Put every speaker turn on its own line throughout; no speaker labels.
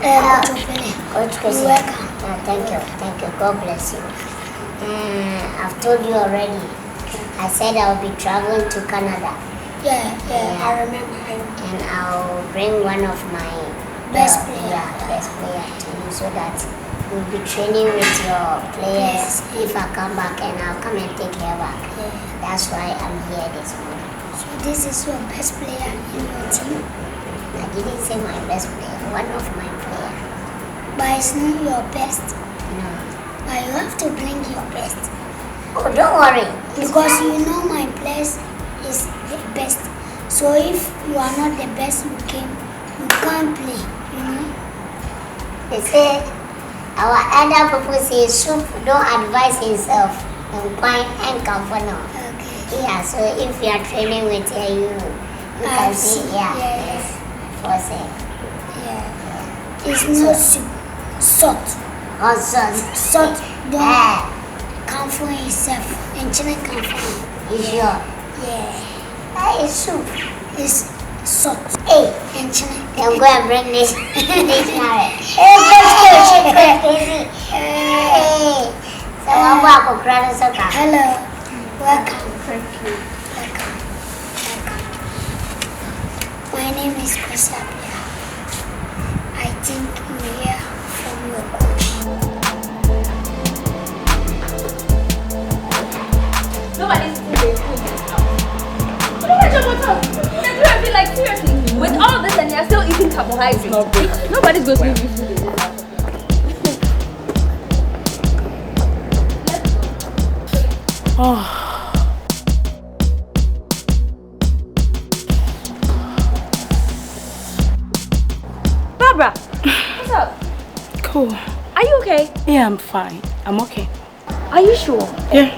You're welcome. Thank you. God bless you. I've told you already. I said I'll be traveling to Canada.
Yeah, I remember.
And I'll bring one of my
best player
to you so that we'll be training with your players if I come back, and I'll come and take her back.
Yeah.
That's why I'm here this morning.
So this is your best player in your team?
I didn't say my best player, one of my players.
But it's not your best.
No.
But you have to bring your best.
Oh, don't worry.
Because you know my place is the best. So if you are not the best you can't play, you know?
They say, our elder people say, soup don't advise himself and pine and comfort.
Okay.
Yeah, so if you are training with her, you can see, yes. For say.
Yeah. It's not soup. Salt.
Oh, salt.
Salt don't comfort himself. And children comfort.
You sure?
Yeah.
It's soup.
It's salt.
Hey,
and children.
I'm going to bring this dictionary. Hey, coach. Hey. So I'm going to grab this.
Hello. Welcome.
Thank you.
Welcome. My name is Kusapia. I think you hear from your coach.
Nobody's eating food. What's up? I feel like seriously, with all this and you're still eating carbohydrates. Nobody's going to give you food in this house.
Oh.
Barbara, what's up?
Cool.
Are you okay?
Yeah, I'm fine. I'm okay.
Are you sure?
Yeah.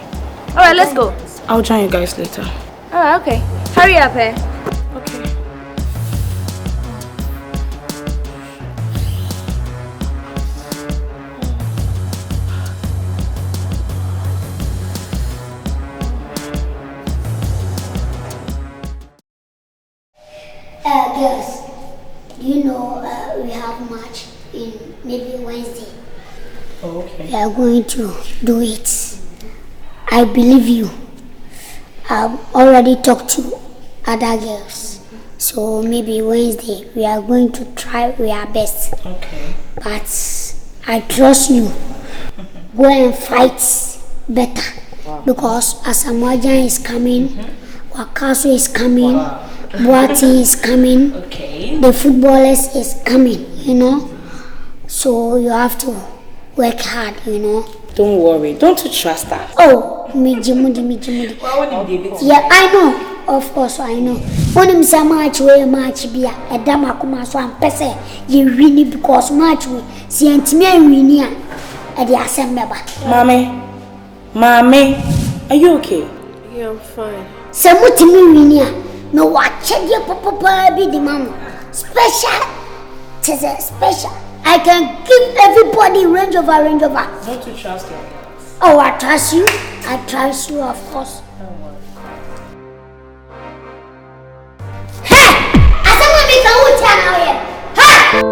Alright, let's go.
I'll join you guys later.
Alright, okay. Hurry up, eh?
Okay.
Girls, you know we have match in maybe Wednesday.
Oh, okay.
We are going to do it. I believe you. I've already talked to other girls. So maybe Wednesday we are going to try our best.
Okay.
But I trust you. Go and fight better. Wow. Because Asamoah is coming, Wakaso is coming, Boati is coming,
Okay.
the footballers is coming, you know. So you have to work hard, you know.
Don't worry. Don't you trust us?
Oh, Mijimudi. Yeah, I know. Of course, I know. When I'm saying match, we match be a dama kuma so I'm pese you really because match we see intimate winning at the assembly.
Mommy, are you okay?
Yeah, I'm fine.
Samutimi winning. No, watch your papa be the mama. Special. Tis a special. I can give everybody range over.
Don't you trust her?
Oh, I trust you. I trust you, of course. Hey! I said we make a whole town out here. Hey!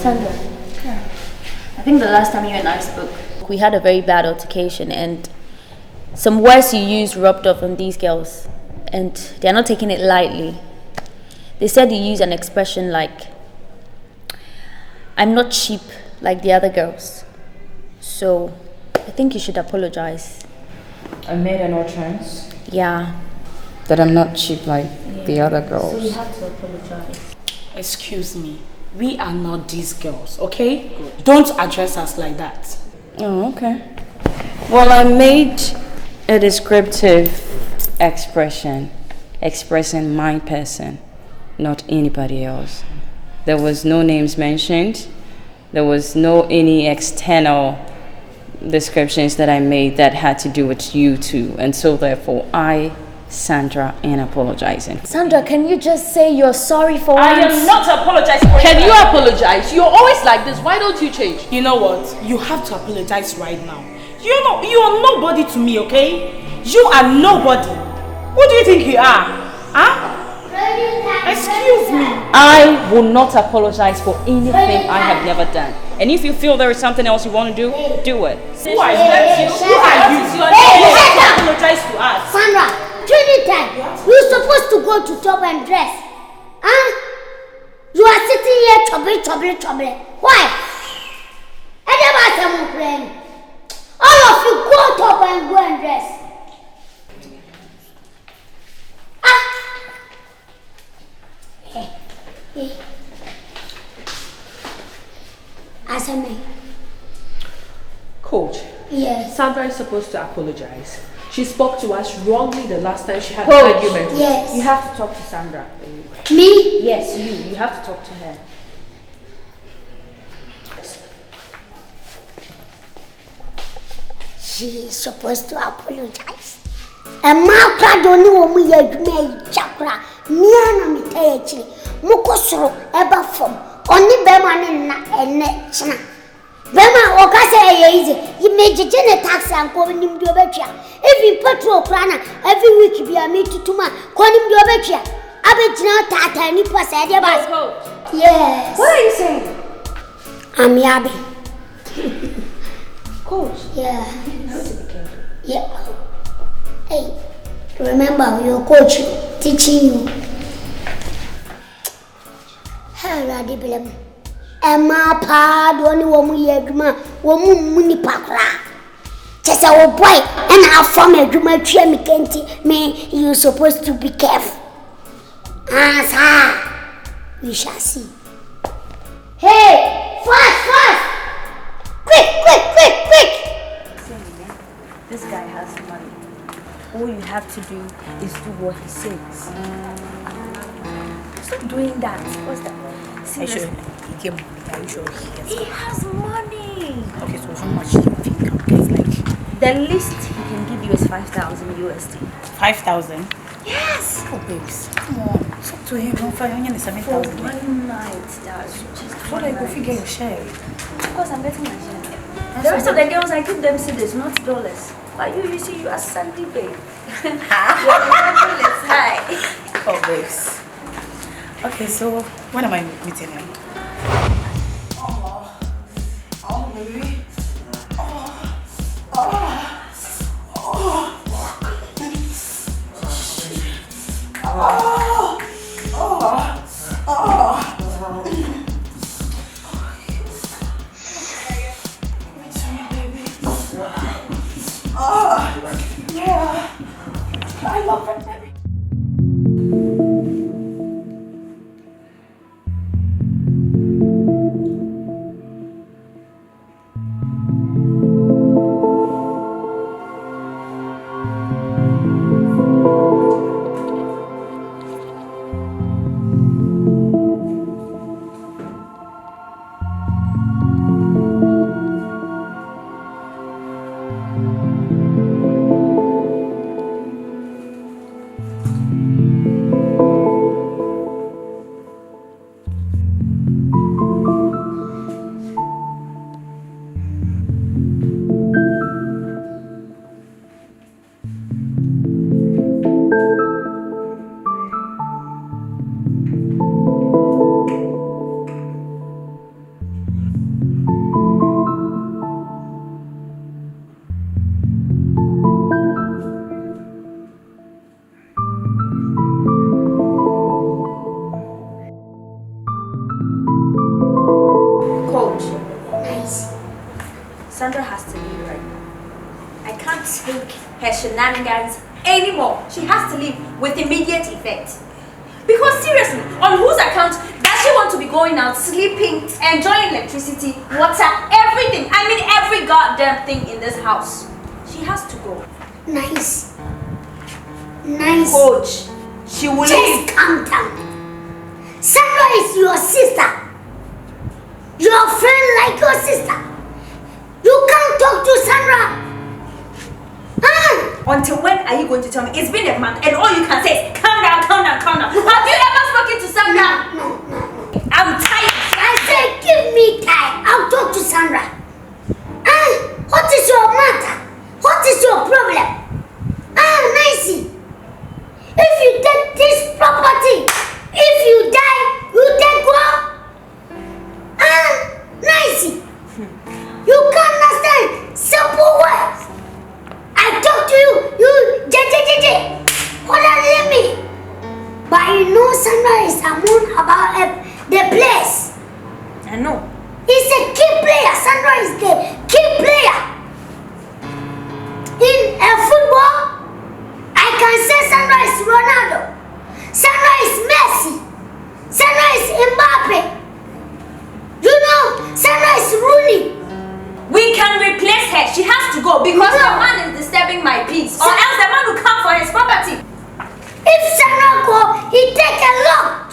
Sandra, I think the last time you and I spoke, we had a very bad altercation and some words you used rubbed off on these girls. And they're not taking it lightly. They said you use an expression like, I'm not cheap like the other girls. So I think you should apologize.
I made an utterance
Yeah.
that I'm not cheap like the other
So
girls.
you have to apologize.
Excuse me. We are not these girls, okay? Good. Don't address us like that.
Oh, okay. Well, I made a descriptive expression expressing my person, not anybody else. There was no names mentioned. There was no any external descriptions that I made that had to do with you two, and so therefore I, Sandra, am apologizing.
Sandra, can you just say you're sorry for once?
I am not apologizing for Can you apologize? You're always like this. Why don't you change?
You know what? You have to apologize right now. You are nobody to me, okay? You are nobody. Who do you think you are? Excuse me.
I will not apologize for anything I have never done. And if you feel there is something else you want to do, do it.
Who are you? Who are you?
Apologize to us.
Sandra, Trinity time. You're supposed to go to top and dress. You are sitting here trouble. Why? I never said all of you go top and go and dress. Asante.
Coach,
Yes.
Sandra is supposed to apologize. She spoke to us wrongly the last time she had
Coach,
an argument.
Yes.
You have to talk to Sandra.
Me?
Yes, you have to talk to her.
She is supposed to apologize. And my crowd don't know me a chakra. Niana me tell Mukosro ever from only Beman and Nechna. Bema Okasa easy. You made a general tax and calling him to a every petrol planner every week be a meet to Tuma, calling him to a betcha. I bet now Tata and Nippa said about. Yes.
What are you saying?
I'm Yabi.
Coach.
Yeah. Yeah. Hey, remember your coach teaching you. Hey, Radibilem. Emma pa do any woman yedma, woman muni pakra. Just our boy, and our form a drama me kenti me. You supposed to be careful. Sir, we shall see. Hey, fast! Quick!
This guy has money. All you have to do is do what he says. Stop doing that. What's that? Seriously.
Are you sure
He has money.
Okay, so how much do you think I'm getting? Like
The least he can give you is 5,000 USD.
5,000?
Yes.
Oh, babes, come on. Talk to him. Don't find only 7,000.
For one night, that's just
So that you go figure your share.
Of course, I'm getting my share. The rest of the girls, I give them cedis, not dollars. But you see, you are Asante, babe. Your level is high.
Oh, babes. Okay, so when am I meeting him? Oh, baby. I love it, baby.
Sandra has to leave right now. I can't take her shenanigans anymore. She has to leave with immediate effect. Because seriously, on whose account does she want to be going out, sleeping, enjoying electricity, water, everything? I mean every goddamn thing in this house. She has to go.
Nice.
Coach, she will leave.
Just calm down. Sandra is your sister. Your friend like your sister. You can't talk to Sandra.
Until when are you going to tell me? It's been a month and all you can say is calm down, calm down, calm down. Have you ever spoken to Sandra?
No.
I'm tired.
I said give me time. I'll talk to Sandra. What is your matter? What is your problem? Nicey. If you take this can say Sandra is Ronaldo. Sandra is Messi. Sandra is Mbappe. You know, Sandra is Rooney.
We can replace her. She has to go because the man is disturbing my peace. Or else the man will come for his property.
If Sandra go, he take a lot.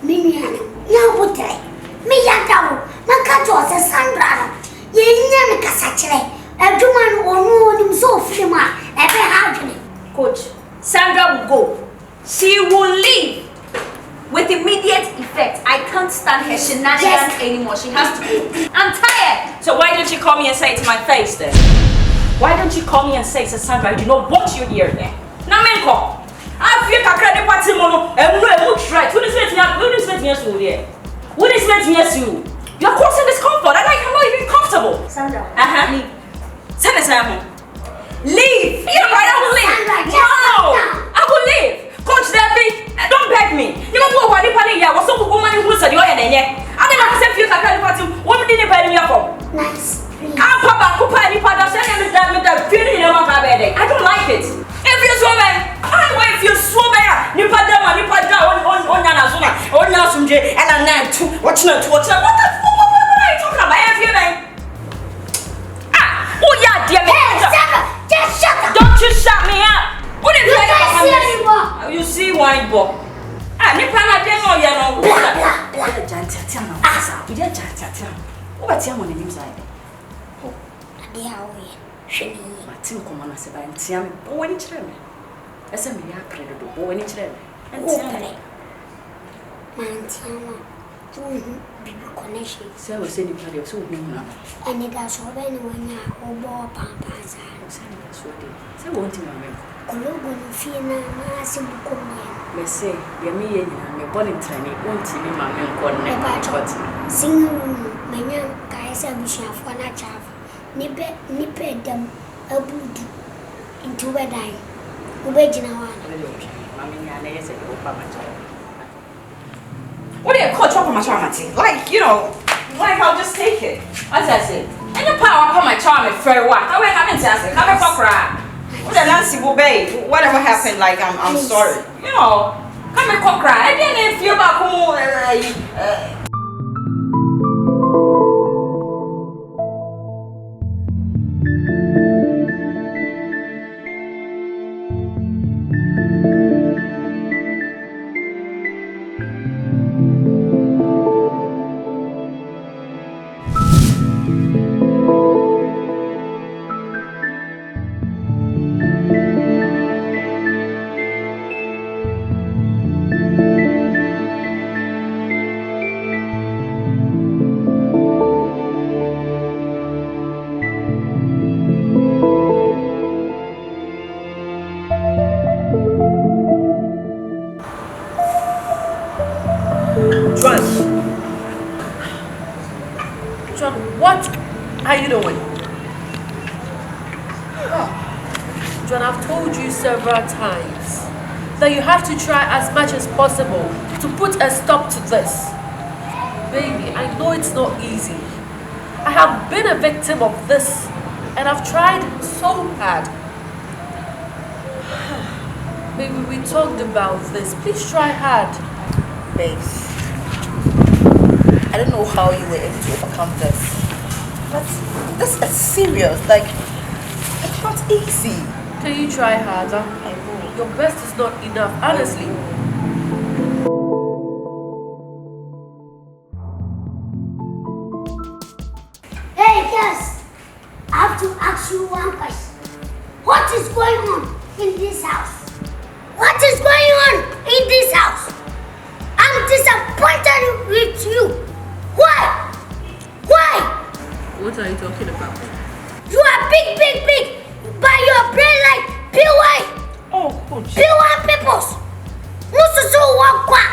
Miniana, Yabutre, Miyatabu, Nakato, Sandra. Yen Kasachre. Everyone will know him so fima, every hardly. Coach,
Sandra will go. She will leave with immediate effect. I can't stand her shenanigans anymore. She has to go. I'm tired.
So why don't you call me and say it to my face then? Why don't you call me and say, Sandra, you know what you hear there? Now, man, call. I feel like I can't party mono and no right. Who is meant you? You're causing discomfort. I'm not even comfortable.
Sandra,
leave. Send us home. Leave. You know, I will leave.
Sandra,
I will leave. Coach Debbie, don't beg me. You know what? What's up with woman who said you're in there? I think I said, feel like I party. What did you pay me for?
nice.
I'm Papa Kupa, you Papa, send me that feeling in my bed. I don't like it. If you're so bad, I will if you're so bad. You put them on Yanazuna, on Nasumje, and I'm not too. Watch not to watch. What are you talking about? If you man. Oh, yeah, dear me.
Hey, Sandra, just shut up.
Don't you shut me up. What if
You can't see anymore.
you see one book? Nipana demo yano.
Blah, blah, blah.
What's your money inside?
They are we. Shiny.
Tim come on, I said, I'm Tiam, oh, any children. As a mere credit, oh, any children. And
Open. Mantiana. Connection.
so was anybody so new.
And it does so when you are pampas.
So won't you remember?
Cologo, Fiona, Massimo,
May say, Yami and your bonnet training won't see me, my man, called
sing Manya Kaisa Bisha for a chaff. Nipped them a boot into a dime. Original one.
What do you call chocolate my charm? Like, you know, like I'll just take it. As I said, any power upon my charm is very what? I went up and said, come and cry. What a Nancy will be. Whatever happened, like I'm sorry. You know, come and cry. I didn't feel about who.
John, what are you doing? John, I've told you several times that you have to try as much as possible to put a stop to this. Baby, I know it's not easy. I have been a victim of this and I've tried so hard. Baby, we talked about this. Please try hard.
Babes, I don't know how you were able to overcome this, but this is serious. Like, it's not easy.
Can you try harder?
I will.
Your best is not enough, honestly.
Hey, yes. I have to ask you one question. What is going on in this house? What is going on in this house? I'm disappointed with you. Why? Why?
What are you talking about?
You are big. But your brain like PY.
Oh, coach.
PY peoples. Mususu wakwa.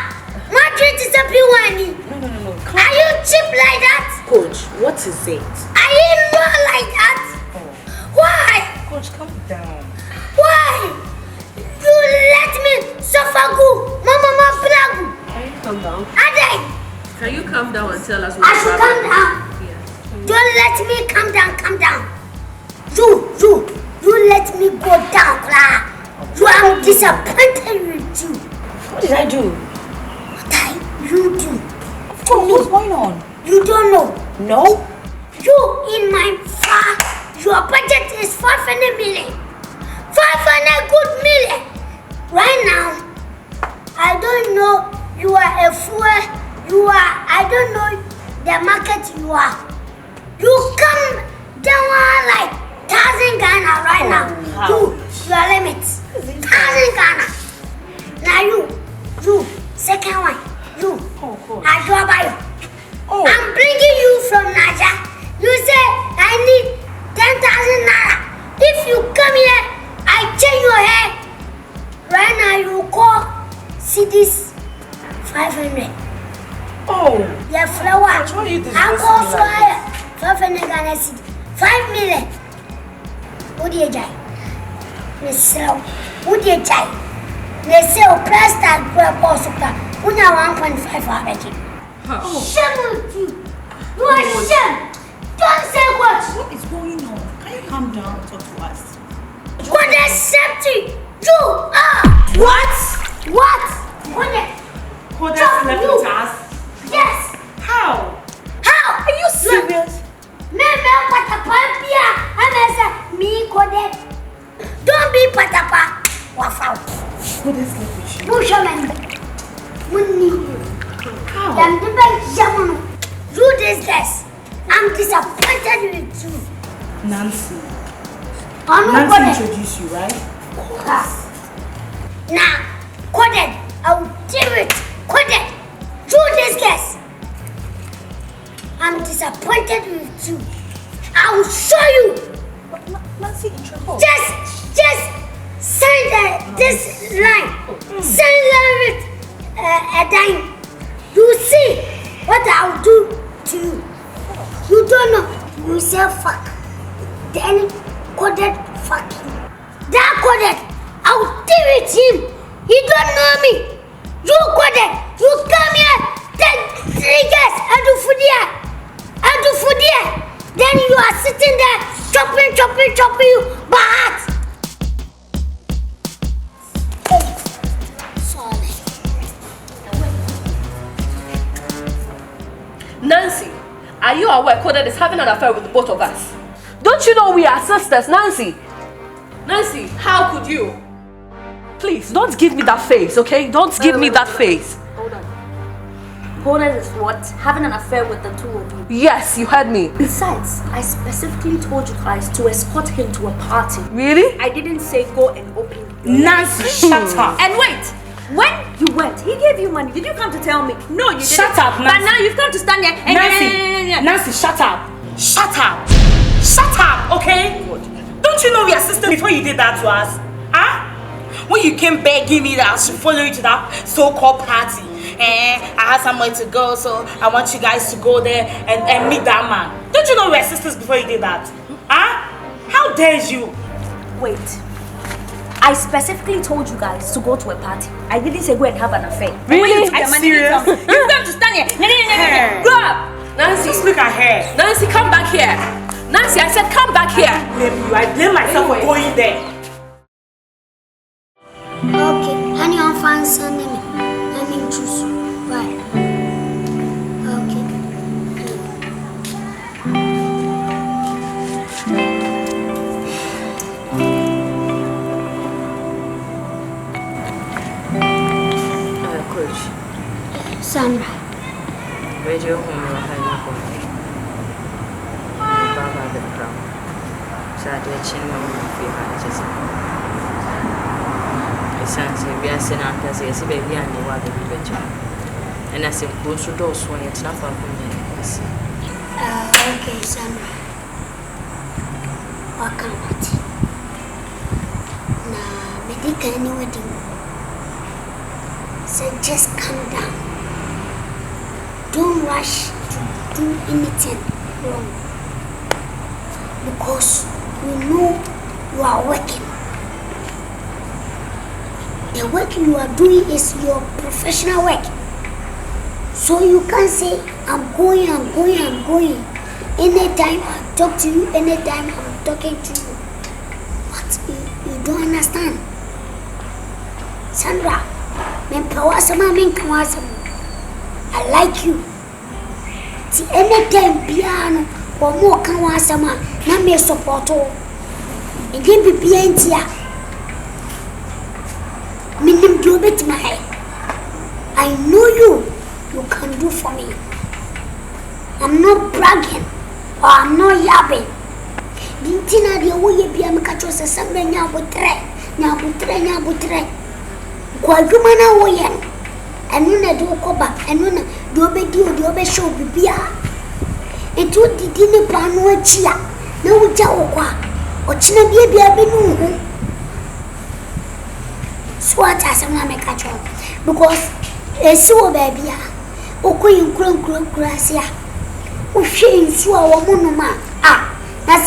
Madrid is a PY.
No.
Are you cheap like that?
Coach, what is it?
Are you not like that?
Oh.
Why?
Coach, calm down.
Why? You let me suffer good. Mama plagu.
Can you calm down?
Ade.
Can you calm down and tell us what
I should calm down.
Yes.
Don't let me calm down. You let me go down, cry. You are disappointed with you.
What did I do?
You do.
What's going on?
You don't know.
No?
You in my far. Your budget is 500 million. 500 good million. Right now, I don't know. You are a fool. I don't know the market you are. You come down like 1,000 Ghana right now. You are limit. 1,000 Ghana. Now you, second one. Akuapem. I'm bringing you from Naija. You say I need 10,000 naira. If you come here, I change your hair. Right now you call CDs 500.
Oh.
The flower. I call flyer 500 Ghana cedi. 5 million. What do you buy? The sell. What do you buy? They sell plastic proposal. Una 1.5 already. Shame with you. You are shame. Don't say what.
What is going on? Can you calm down and talk to us?
What is safety? You are.
What?
What? What is?
Kodak slept with us?
Yes.
How?
How?
Are you serious?
Me patapapia. Me Kodak. Don't be patapa. Wafau.
Kodak slept with you.
You show me.
How?
You this guys. I'm disappointed with you.
Nancy.
Nancy
introduced you, right?
Now, Kodak, I will deal with Kodak. You this guys. I'm disappointed with you. I will show you.
Nancy introduced.
Just sign this line. Sign line with a dime. You see what I'll do to you. You don't know. You say fuck. Then Kodak fuck you. That Kodak, I'll deal with him. He don't know me. You Kodak, you come here. Take 3 guys. I do food here. Then you are sitting there chopping you. But sorry.
Nancy, are you aware Kodak is having an affair with the both of us? Don't you know we are sisters, Nancy? Nancy, how could you? Please, don't give me that face, okay? Don't give me that face.
Hold on. Kodak is what? Having an affair with the two of you.
Yes, you heard me.
Besides, I specifically told you guys to escort him to a party.
Really?
I didn't say go and open.
Nancy, shut up.
And wait, when you went, he gave you money. Did you come to tell me? No, you didn't.
Shut up, Nancy.
But now you've come to stand there and
Nancy, shut up. Shut up. Shut up, okay? Don't you know we are sisters before you did that to us? Huh? When you came begging me that I should follow you to that so-called party. I had somewhere to go, so I want you guys to go there and meet that man. Don't you know we are sisters before you did that? Huh? How dare you?
Wait. I specifically told you guys to go to a party. I didn't say go and have an affair.
Really?
Are you serious? You've got to stand here. Go up.
Nancy,
just look at her.
Nancy, come back here. Nancy, I said come back here.
I blame myself for going there.
Okay, honey, I'm fine. Send me. Let me choose. Right. Okay.
Coach.
Sandra.
Radio home or high home. Baba the crown. So I did chin on my feet. Asante, we are saying that as a baby and you are the village. And as if goes to those when it's not for me.
Okay, Sandra. Akan Twi. Nah, medical anything. So just calm down. Don't rush to do anything wrong. Because we know you are working. The work you are doing is your professional work. So you can't say, I'm going. Anytime I talk to you, anytime I'm talking to you. But you don't understand. Sandra, men pawasama men kawasama. I like you. Ti anytime piano or more kawasama na me support o. E dey be piantia. Minim do bit my. I know you can do for me. I'm not bragging or I'm not yapping. Dintina de woye bia me kacho se Sandra nyabotre. Kwa juma na woye. Enu na do koba, enu na do be di o do be show bibia. Etu didi ne panu achia. Na wuja okwa. Ochina bia be nu hu. So what asem na me kacho. Because esi wo baby a. Okoyi nkura ase a. O hwe nsu a wo monoma. Na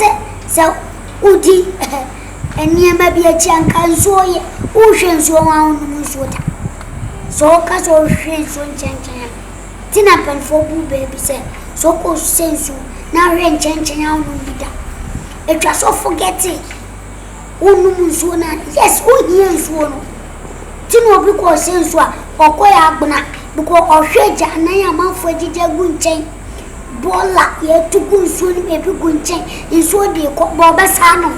se udi eniema bi achi anka nsu oye. O hwe nsu wa onu nsu ta. So ka so hwe nsu nchenchen. Tina pen for bu baby say so ko sensu na hwe nchenchen ya onu bida. Etwa so forget it. Onu nsu na yes o hie nsu no. Tina obi ko sensu a okoya agbona because ohweja na ya manfo agija gunchen. Bola ye tugu nsu ni mebi gunchen. Nsu de ko boba sano.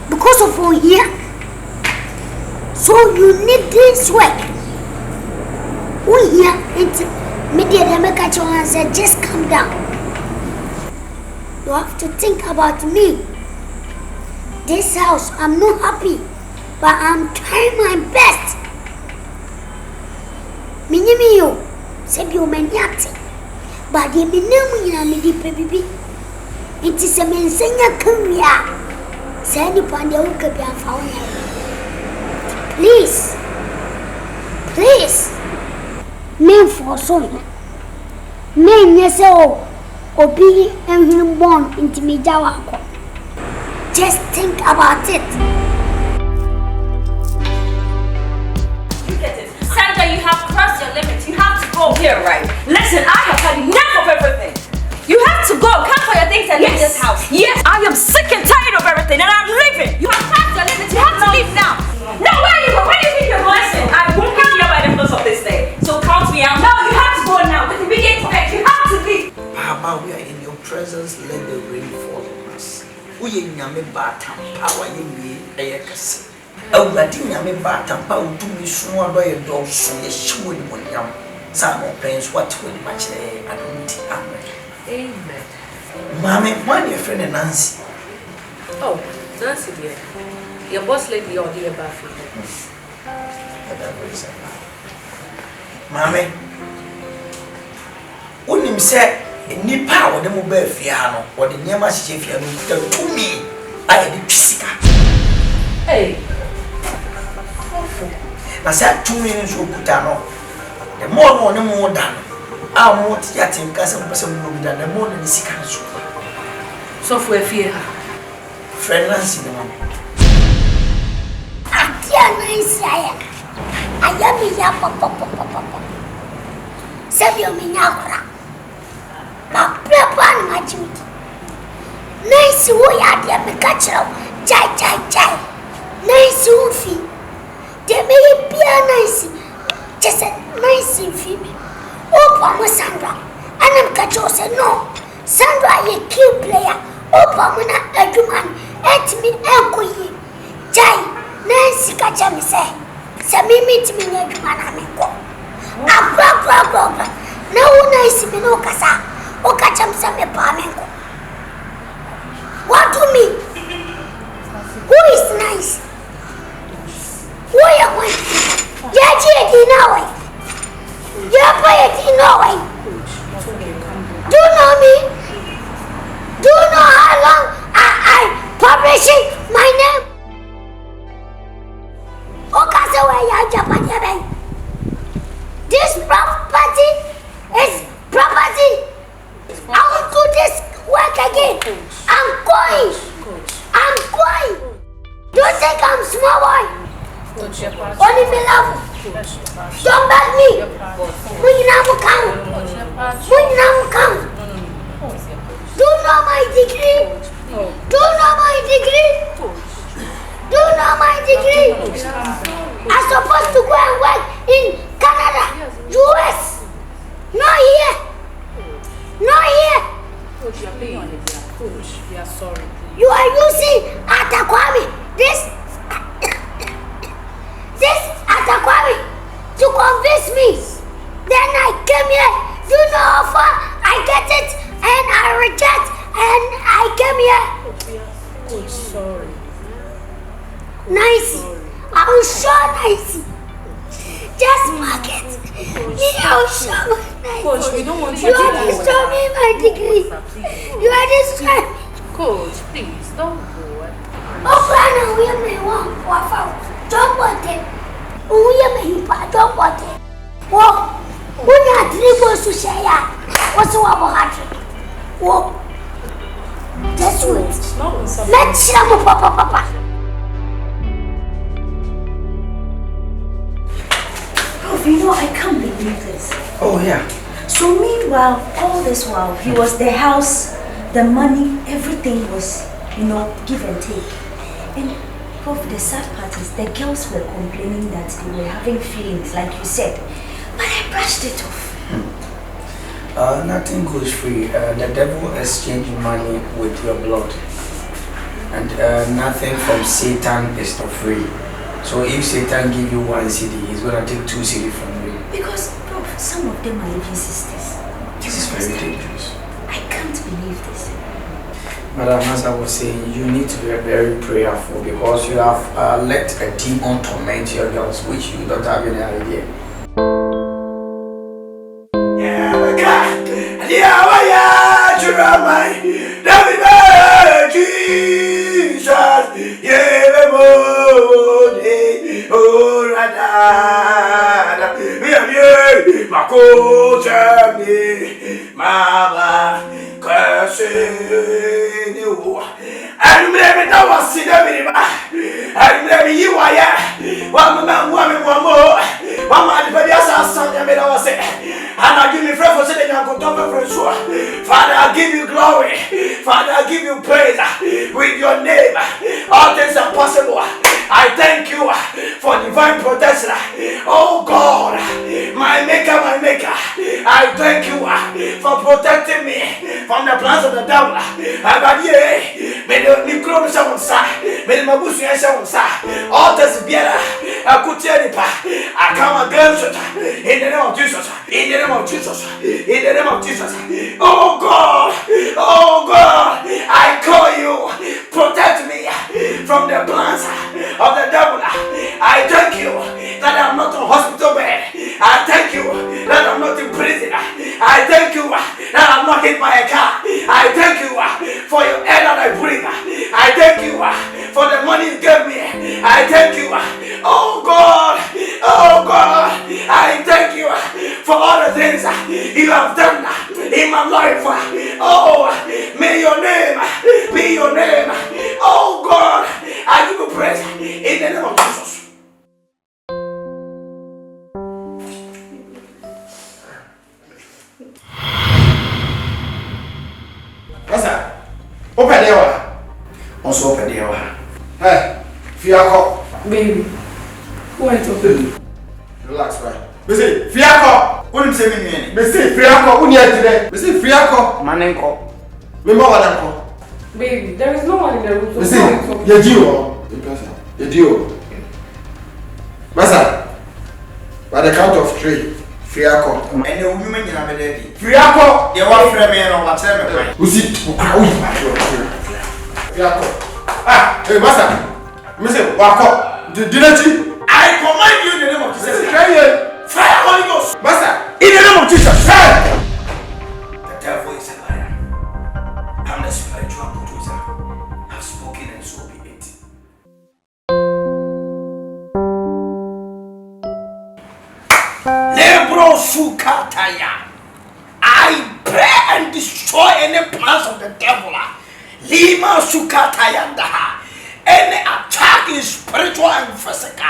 Because of all here. So you need this work. We here it's media they make a and say just calm down. You have to think about me. This house I'm not happy, but I'm trying my best. Minimio, said you maniati. But the minimum in a midi baby. It is a mensenya career. Sandy Pandia could be found. Please. Men for so. Men yes obi and him born into me jawako. Just think about it.
Look at it. Sandra, you have crossed your limit. You have to go. Here, right? Listen, I have had enough of everything. You have to go. Come for your things and leave this house. Yes, I am sick and tired of everything and I'm leaving. You have passed your limit. You have to leave now. No, where are you going? Where do you think you're going? Listen, I won't be here by the close of this day. So count me out. No, you have to go now. With immediate effect, you have to leave.
Papa, we are in your presence. Let the rain fall on us. We are nyame batam power ye ayekase. Awurade nyame batam power tumi so ado ye do so ye hyewo ni monyam. Sa mo prince what we ma kire adonti amen.
Amen.
Mama, why your friend Nancy?
Oh, Nancy dear. Your boss lady or the bathroom.
Mama, unim say nipa wo de mo ba afia no, wo de nyama hye afia no to me. I dey physical.
Hey.
Na say to me so kuta no. The more no ne mo dan. Mo ti atin ka se mo bi dan, the more ne sika so.
So for afia.
Friend Nancy the one.
Atia nice aya. Aya mi ya papa. Sabio mi nyakura. Ba prepa na chimiti. Nice wo ya dia me ka chiro. Chai. Nice ufi. De me bia nice. Just nice ufi. Opa mo Sandra. Anam ka cho say no. Sandra ye key player. Opa mo na eduman. Etmi enkoyi. Chai. Nice ka cha me say. Say me meet me eduman ameko. Abra. Na wo nice me no kasa. O ka cha me say me pa ameko. What do me? Who is nice? Who are you? Yaji now. Do you know me? Do you know how long I publishing my name? This property is property. I will do this work again. I'm going. Do you think I'm small boy? Only me love. Don't beg me. When you now come. Do you know my degree? Do you know my degree? As a supposed to go and work in Canada, US. Not here. Not here.
Coach, Coach, we are sorry.
You are using Atakwami. This Atakwami to convince me. Then I came here. You know how far I get it and I reject and I came here.
Coach, sorry.
Nice. I will show nice. Just mark it. I will show nice.
Coach, we don't want
You are destroying my degree. You are destroying.
Coach, please don't go.
Oh, Brana, we are my one. Don't want it. We are my hip. Don't want it. Whoa. When you are three boys to share, what's the one about it? Whoa. Just wait. Let's see my papa.
You know, I can't believe this.
Oh, yeah.
So meanwhile, all this while, he was the house, the money, everything was, give and take. And Prof, the sad part is the girls were complaining that they were having feelings, like you said. But I brushed it off.
Nothing goes free. The devil exchanging money with your blood. And nothing from Satan is for free. So if Satan give you 1 CD, he's gonna take 2 CD from you.
Because, Prof, some of them are even sisters.
This is very dangerous.
I can't believe this.
Madam, as I was saying, you need to be very prayerful because you have let a demon torment your girls, which you don't have any idea. Father, I give you glory. Father, I give you praise with your name. All things are possible. I thank you for divine protection. Oh God, my maker, I thank you for protecting me from the plans of the devil. May the microbe sound side, may the mabusi sound side. All this better. I come against it in the name of Jesus. In the name of Jesus. In the name of Jesus. Oh God, I call you, protect me from the plans of the devil. I thank you that I'm not on hospital bed. I thank you that I'm not in prison. I thank you that I'm not hit by a car. I thank you for your air that I breathe. I thank you for the money you gave me. I thank you. Oh God, I thank you for all the things you have done in my life. Oh, may your name be your name. Oh God, I give you praise in the name of Jesus.
What's that? Open the door. Also open the door. Hey, Fiako.
Baby, who are you talking to?
Relax, right? Missy, Fiako. What do you say me? Missy, Fiako. Who near today? Missy, Fiako. Manenko. Remember what I'm called?
Baby, there is no one in the room. So
Missy, you're due. You're due. Massa, by the count of 3. Fiako. And the women in Abededi. Fiako! You want to me and whatever. Who's it? Fiako. Ah, hey, Massa. Missy, Wako. Did you? I command you in the name of Jesus. Fire, Holy Ghost. Massa, in the name of Jesus. Fire! The devil is a liar. I'm the spiritual producer. I've spoken and so be it. Lebro Sukataya. I pray and destroy any plans of the devil. Lima Sukatayanda. Any attack is spiritual and physical.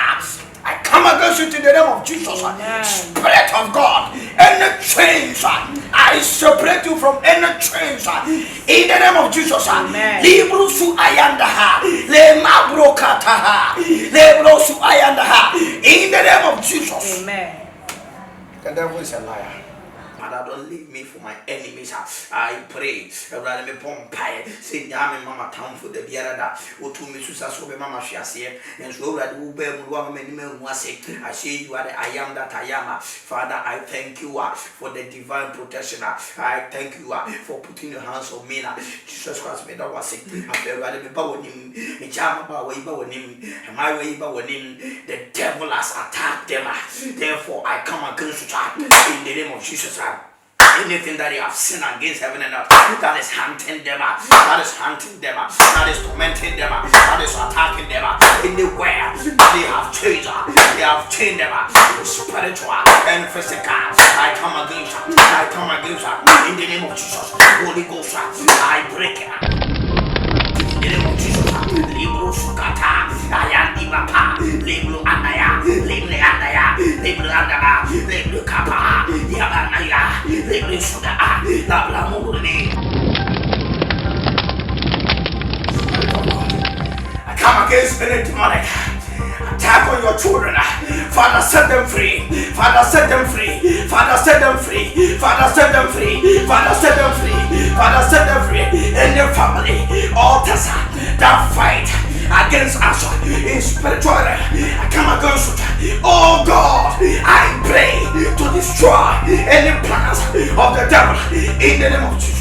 I come against you in the name of Jesus. Amen. Spirit of God.
any chains. I separate you from any chains. In the name of Jesus. Librusu ayandaha. Le mabrokataha. Lebrosu ayandaha. In the name of Jesus.
Amen.
The devil is a liar. Father, don't leave me for my enemies. I pray. Rather me pompire. Say, Yami, Mama, town for the Biarada. Or to me, Susa, so Mama, she has here. And so that will be one minimum was sick. I say you are the I am that I am. Father, I thank you for the divine protection. I thank you for putting your hands on me. Jesus Christ made that was sick. I feel rather be bound him. A jam about way bound him. And my way bound him. The devil has attacked them. Therefore, I come against you in the name of Jesus. Anything that they have sinned against heaven and earth, that is hunting them, that is hunting them, that is tormenting them, that is attacking them, anywhere they have changed, they have changed them, spiritual and physical. I come against in the name of Jesus. Holy Ghost, I break it. In the name of Jesus. Libro sukata, ayandi bapa, libro andaya, libro andaba, libro kapa, yabanaya, libro suda, labla mugurni. I come against any demonic attack on your children. Father, set them free. Father, set them free. Father, set them free. Father, set them free. Father, set them free. Father, set them free. In their family, altars that fight against us in spiritual, I come against it. Oh God, I pray to destroy any plans of the devil in the name of Jesus.